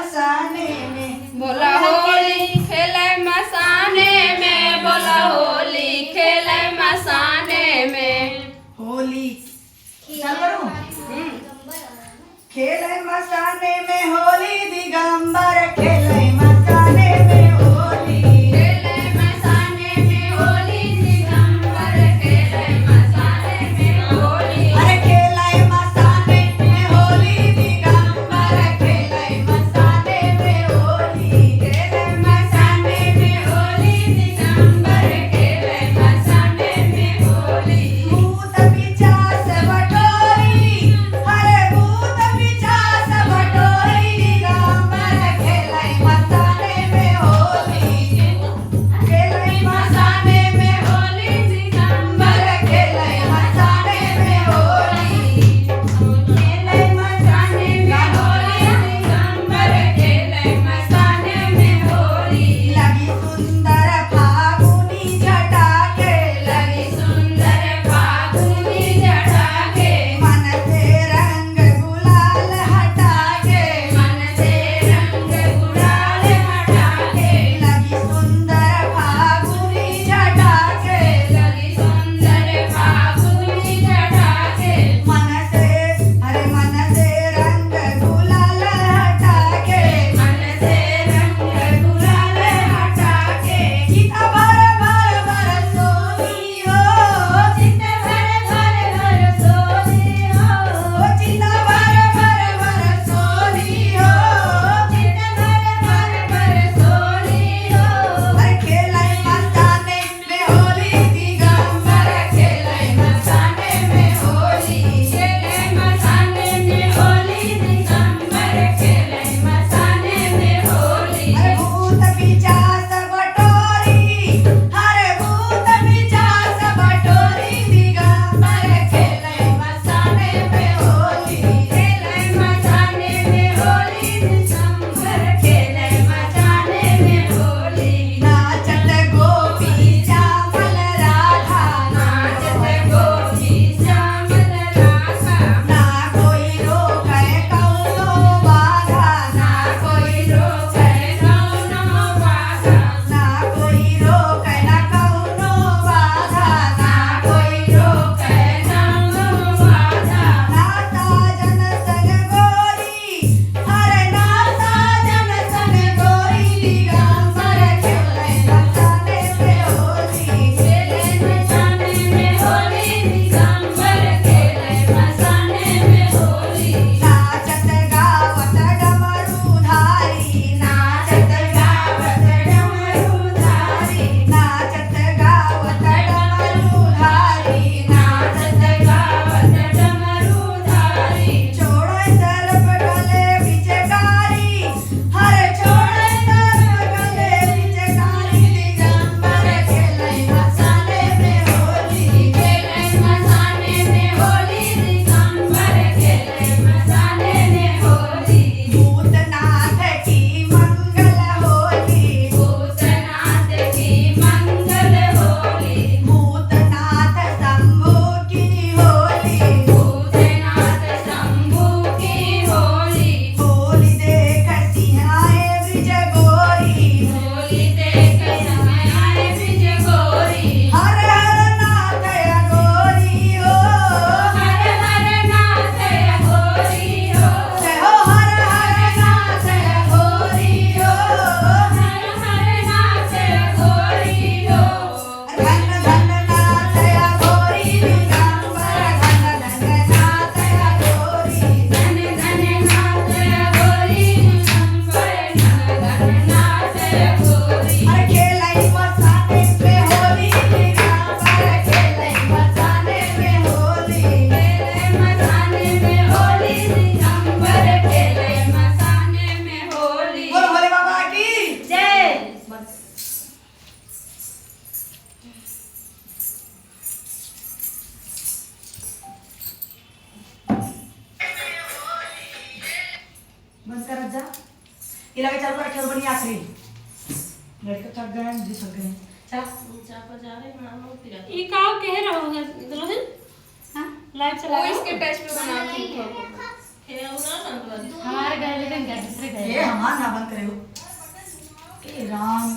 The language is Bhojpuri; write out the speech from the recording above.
मसाने में। बोला होली खेले मसाने में, बोला होली खेले मसाने में। होली खेले मसाने में होली दिगंबर खेले मसाने में होली। खेले मसाने में होली दिगंबर खेले मसाने में होली। अरे खेले मसाने में होली दिगंबर खेले मसाने में होली। खेले मसाने में होली दिगंबर खेले मसाने में होली। भूत पिचास बटोरी, अरे भूत पिचास बटोरी दिगंबर खेले मसाने में होली। खेले मसाने में होली दिगंबर खेले मसाने में होली। खेले मसाने में होली दिगंबर खेले मसाने में होली। लगी सुंदर फागुनी जटा के, लगी सुंदर फागुनी जटा के, मन से रंग गुलाल हटा के, मन से रंग गुलाल हटा के। लगी सुंदर फागुनी जटा के, लगी सुंदर फागुनी जटा के, मन से अरे मन से रंग गुलाल हटा के, मन से रंग गुलाल हटा के। चिता भर भर भर सोनी हो, चित भर भर भर सोनी हो, चिता भर भर भर सोनी हो। चित भर भर भर सोनी हो। अरे खेले मस्ताने में होली दिगंबर खेले मसाने में होली। खेले मसाने में होली दिगंबर खेले मसाने में होली। अरे भूत पिचास बटोरी, अरे भूत पिचास बटोरी दिगंबर खेले मस्ताने में होली। खेले मसाने में होली दिगंबर खेले मसाने में होली। नाचत गोपी श्यामल राधा, नाचत गोपी श्यामल राधा, ना कोई रोके कौनो बाधा, ना कोई रोके कौनो बाधा, ना कोई रोके न कौनो बाधा, ना कोई रोके कौनो बाधा। नाता जन संग गोरी, अरे नाता जन संग गोरी दिगंबर खेले मसाने में होली। खेले मसाने में होली दिगंबर खेले मसाने में होली। नाचत गावत डमरूधारी, नाचत गावत डमरूधारी, नाचत गावत डमरूधारी, नाचत गावत डमरूधारी। छोड़ो सर्प गले पिचकारी, हर छोड़ो सर्प गले पिचकारी दिगंबर खेले मसाने में होली। खेले मसाने में होली दिगंबर खेले मसाने में होली। भूतनाथ की मंगल होली, भूतनाथ की मंगल होली, भूतनाथ शंभू की होली। भूतनाथ शंभू की होली। होली देख सिंहाए ब्रिज गोरी, होली देख आए ब्रिज गोरी। हर हर नाथ अघोरी हो, हर हर नाथ अघोरी हो, जय हो हर हर नाथ अघोरी हो। हर हर नाथ अघोरी हो। धन धन नाथ अघोरी दिगंबर, धन धन नाथ अघोरी। धन धन नाथ अघोरी दिगंबर, धन धन नाथ अघोरी। अरे खेले मसाने में होली दिगंबर खेले मसाने में होली। खेले मसाने में होली दिगंबर खेले मसाने में होली। बोलो भोले बाबा की जय। बंद कर जा। ये लगे चल पर बनी आखिरी लड़के थक गए जी थक गए। चल ये का कह रहा होगा दुल्हन? हां लाइव चला वो इसके टच पे बना के हमारे घर में दूसरे घर हम हाँ ना बंद करे हो ए राम